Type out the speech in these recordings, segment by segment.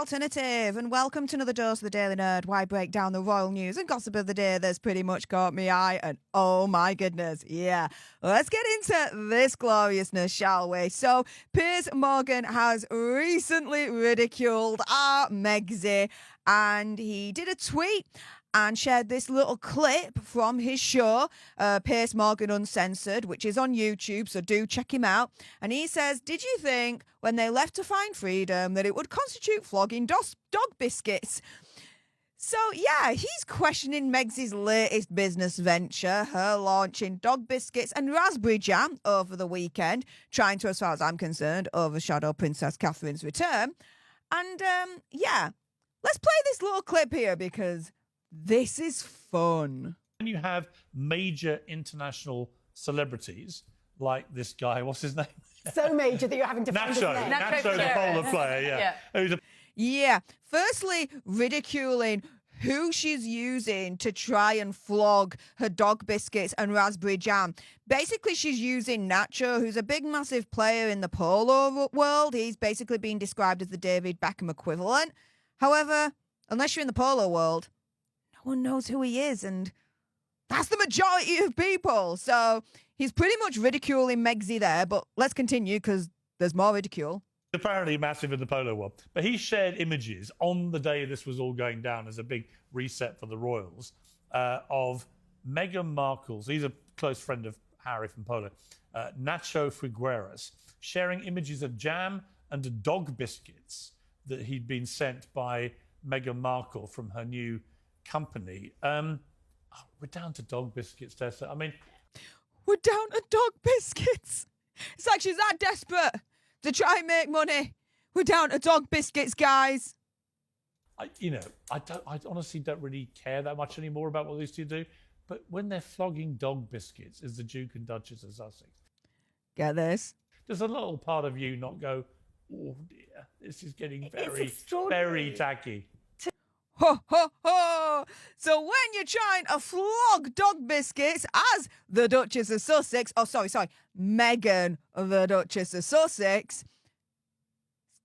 alternative, and welcome to another dose of the Daily Nerd, where I break down the royal news and gossip of the day that's pretty much caught me eye, and oh my goodness, yeah. Let's get into this gloriousness, shall we? So, Piers Morgan has recently ridiculed our Megxie, and he did a tweet and shared this little clip from his show, Piers Morgan Uncensored, which is on YouTube, so do check him out. And he says, did you think when they left to find freedom that it would constitute flogging dog biscuits? So, yeah, he's questioning Megxie's latest business venture, her launching dog biscuits and raspberry jam over the weekend, trying to, as far as I'm concerned, overshadow Princess Catherine's return. And, yeah, let's play this little clip here because this is fun. When you have major international celebrities like this guy, what's his name? So major that you're having to find his name. Nacho, the polo player, yeah. Yeah. Firstly, ridiculing who she's using to try and flog her dog biscuits and raspberry jam. Basically, she's using Nacho, who's a big, massive player in the polo world. He's basically being described as the David Beckham equivalent. However, unless you're in the polo world, no one knows who he is, and that's the majority of people. So he's pretty much ridiculing Megxie there, but let's continue because there's more ridicule. Apparently massive in the polo world. But he shared images on the day this was all going down as a big reset for the royals of Meghan Markle's, he's a close friend of Harry from polo, Nacho Figueras, sharing images of jam and dog biscuits that he'd been sent by Meghan Markle from her new company. We're down to dog biscuits, Tessa. I mean, we're down to dog biscuits. It's like she's that desperate to try and make money. We're down to dog biscuits, guys. I honestly don't really care that much anymore about what these two do. But when they're flogging dog biscuits as the Duke and Duchess of Sussex, get this? Does a little part of you not go, oh dear, this is getting very tacky? Ho, ho, ho! So when you're trying to flog dog biscuits as the Duchess of Sussex, Meghan, the Duchess of Sussex,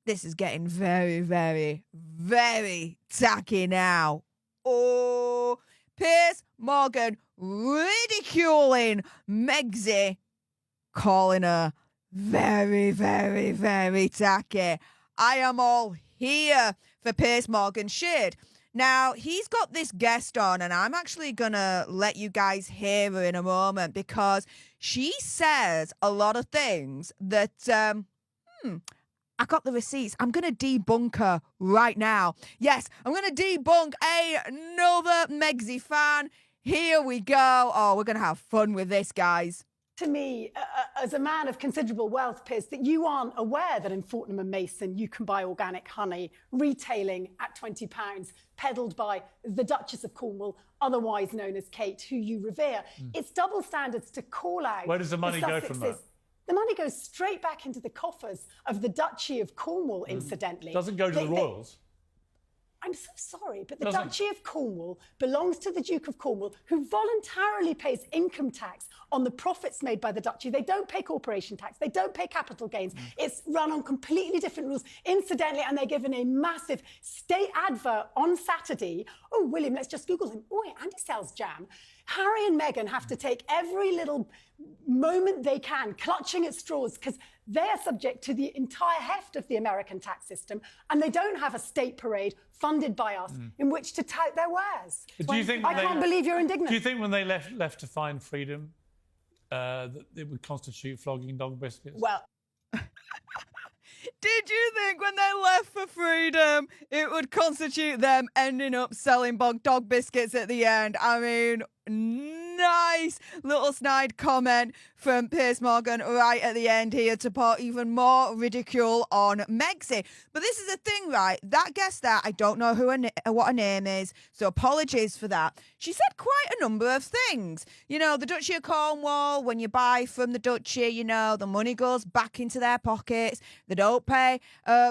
this is getting very, very, very tacky now. Oh, Piers Morgan ridiculing Megxie, calling her very, very, very tacky. I am all here for Piers Morgan's shade. Now, he's got this guest on, and I'm actually going to let you guys hear her in a moment because she says a lot of things that, I got the receipts. I'm going to debunk her right now. Yes, I'm going to debunk another Megxie fan. Here we go. Oh, we're going to have fun with this, guys. To me, as a man of considerable wealth, Piers, that you aren't aware that in Fortnum & Mason you can buy organic honey retailing at £20, peddled by the Duchess of Cornwall, otherwise known as Kate, who you revere. It's double standards to call out. Where does the money go from that? The money goes straight back into the coffers of the Duchy of Cornwall, incidentally. Doesn't go to the royals. I'm so sorry, but the Duchy of Cornwall belongs to the Duke of Cornwall, who voluntarily pays income tax on the profits made by the Duchy. They don't pay corporation tax. They don't pay capital gains. It's run on completely different rules. Incidentally, and they're given a massive state advert on Saturday. Oh, William, let's just Google him. Oh, yeah, and he sells jam. Harry and Meghan have to take every little moment they can, clutching at straws, because they're subject to the entire heft of the American tax system, and they don't have a state parade funded by us in which to tout their wares. Do you think I can't believe you're indignant. Do you think when they left to find freedom, that it would constitute flogging dog biscuits? Well, did you think when they left for freedom, it would constitute them ending up selling dog biscuits at the end? I mean, nice little snide comment from Piers Morgan right at the end here to pour even more ridicule on Megxie. But this is the thing, right? That guest there, I don't know what her name is, so apologies for that. She said quite a number of things. You know, the Duchy of Cornwall, when you buy from the Duchy, you know, the money goes back into their pockets. They don't pay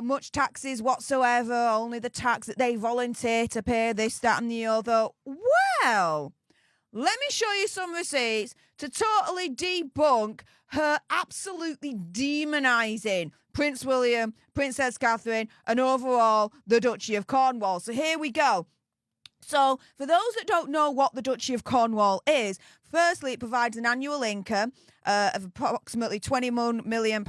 much taxes whatsoever, only the tax that they volunteer to pay, this, that and the other. Well, let me show you some receipts to totally debunk her absolutely demonising Prince William, Princess Catherine, and overall the Duchy of Cornwall. So here we go. So, for those that don't know what the Duchy of Cornwall is, firstly, it provides an annual income of approximately £21 million,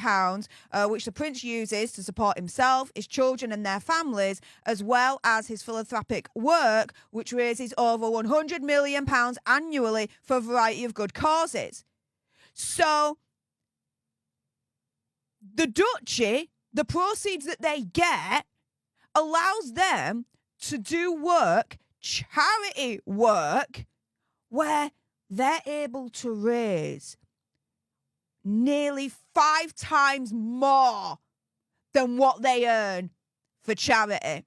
which the Prince uses to support himself, his children and their families, as well as his philanthropic work, which raises over £100 million annually for a variety of good causes. So, the Duchy, the proceeds that they get, allows them to do work, charity work, where they're able to raise nearly 5 times more than what they earn for charity.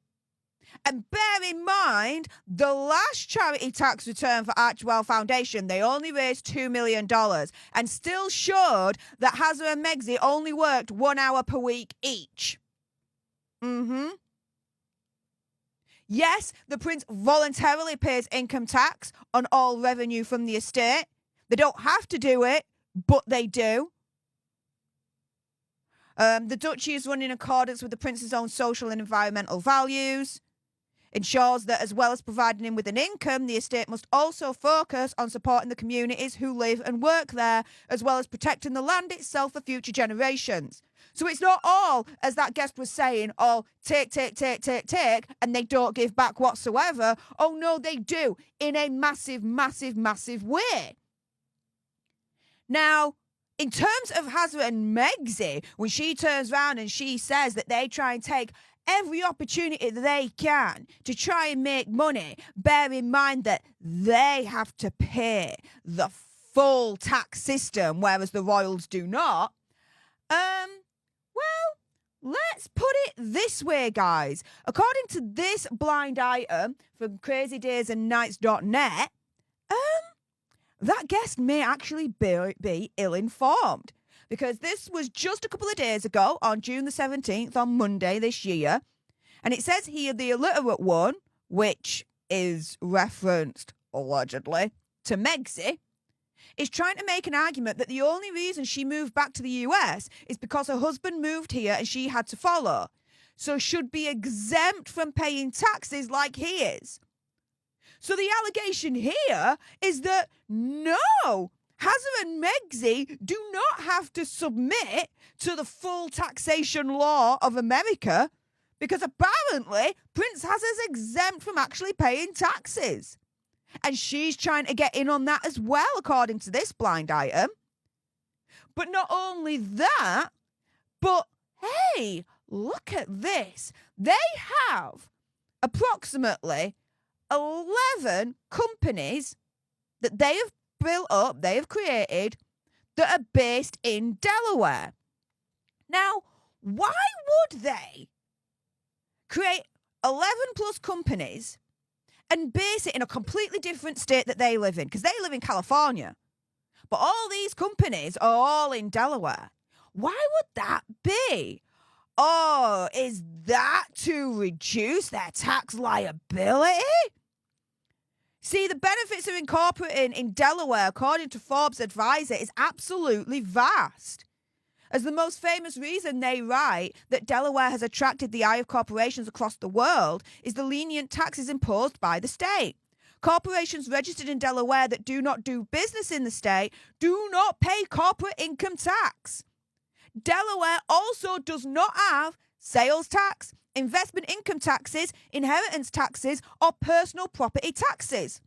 And bear in mind, the last charity tax return for Archwell Foundation, they only raised $2 million and still showed that Hazza and Megxi only worked 1 hour per week each. Yes, the Prince voluntarily pays income tax on all revenue from the estate. They don't have to do it, but they do. The Duchy is run in accordance with the Prince's own social and environmental values. Ensures that as well as providing him with an income, the estate must also focus on supporting the communities who live and work there, as well as protecting the land itself for future generations. So it's not all, as that guest was saying, all take, and they don't give back whatsoever. Oh no, they do, in a massive, massive, massive way. Now, in terms of Hazza and Megxi, when she turns around and she says that they try and take every opportunity that they can to try and make money, bear in mind that they have to pay the full tax system, whereas the royals do not. Well, let's put it this way, guys. According to this blind item from crazydaysandnights.net, that guest may actually be ill-informed, because this was just a couple of days ago on June the 17th, on Monday this year. And it says here the illiterate one, which is referenced, allegedly, to Megxi, is trying to make an argument that the only reason she moved back to the US is because her husband moved here and she had to follow. So should be exempt from paying taxes like he is. So the allegation here is that no, Hazza and Megxi do not have to submit to the full taxation law of America, because apparently Prince Hazza's exempt from actually paying taxes. And she's trying to get in on that as well, according to this blind item. But not only that, but hey, look at this. They have approximately 11 companies that they have built up, they have created, that are based in Delaware. Now, why would they create 11 plus companies and base it in a completely different state that they live in? Because they live in California. But all these companies are all in Delaware. Why would that be? Oh, is that to reduce their tax liability? See, the benefits of incorporating in Delaware, according to Forbes Advisor, is absolutely vast. As the most famous reason they write that Delaware has attracted the eye of corporations across the world is the lenient taxes imposed by the state. Corporations registered in Delaware that do not do business in the state do not pay corporate income tax. Delaware also does not have sales tax, investment income taxes, inheritance taxes, or personal property taxes.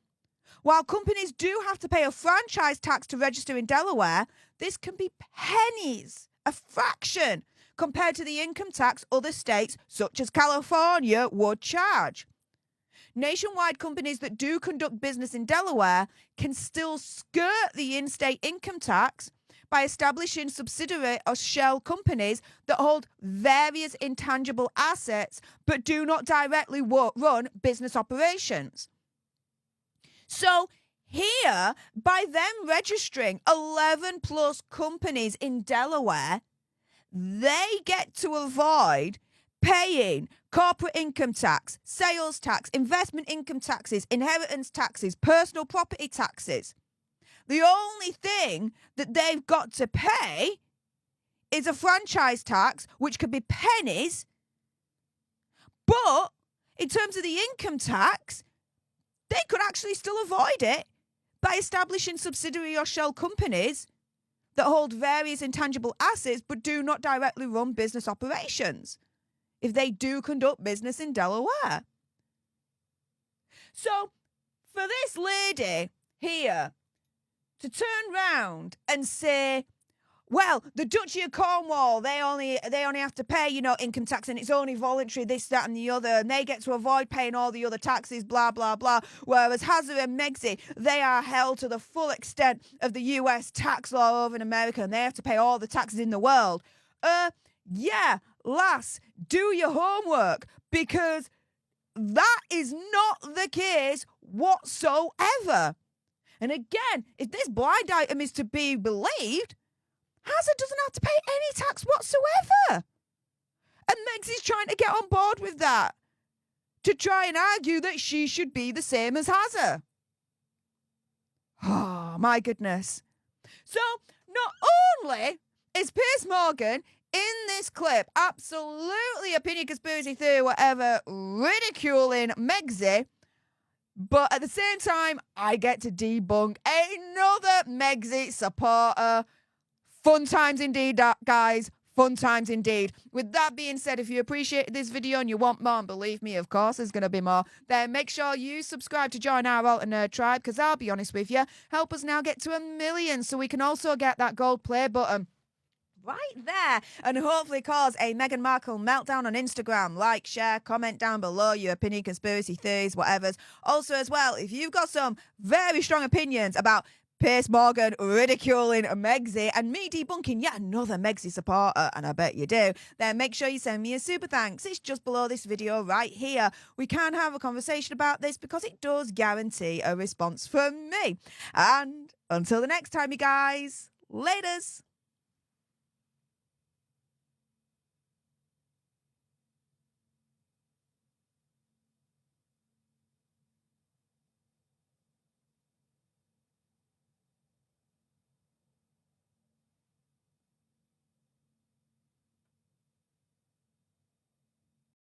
While companies do have to pay a franchise tax to register in Delaware, this can be pennies, a fraction, compared to the income tax other states, such as California, would charge. Nationwide companies that do conduct business in Delaware can still skirt the in-state income tax by establishing subsidiary or shell companies that hold various intangible assets but do not directly run business operations. So here, by them registering 11 plus companies in Delaware, they get to avoid paying corporate income tax, sales tax, investment income taxes, inheritance taxes, personal property taxes. The only thing that they've got to pay is a franchise tax, which could be pennies. But in terms of the income tax, they could actually still avoid it by establishing subsidiary or shell companies that hold various intangible assets but do not directly run business operations if they do conduct business in Delaware. So for this lady here to turn round and say, well, the Duchy of Cornwall, they only have to pay, income tax, and it's only voluntary, this, that, and the other, and they get to avoid paying all the other taxes, blah, blah, blah. Whereas Hazza and Megxi, they are held to the full extent of the US tax law over in America, and they have to pay all the taxes in the world. Yeah, lass, do your homework, because that is not the case whatsoever. And again, if this blind item is to be believed, Hazard doesn't have to pay any tax whatsoever. And Meg's trying to get on board with that to try and argue that she should be the same as Hazard. Oh, my goodness. So, not only is Piers Morgan in this clip absolutely opinion conspiracy theory, whatever, ridiculing Megxi, but at the same time, I get to debunk another Megxi supporter. Fun times indeed, guys. Fun times indeed. With that being said, if you appreciated this video and you want more, and believe me, of course, there's going to be more, then make sure you subscribe to join our Alter Nerd tribe, because I'll be honest with you, help us now get to 1 million so we can also get that gold play button right there and hopefully cause a Meghan Markle meltdown on Instagram. Like, share, comment down below your opinion, conspiracy theories, whatever's. Also, as well, if you've got some very strong opinions about Piers Morgan ridiculing Megxi and me debunking yet another Megxi supporter, and I bet you do, then make sure you send me a super thanks. It's just below this video right here. We can have a conversation about this because it does guarantee a response from me. And until the next time, you guys, laters.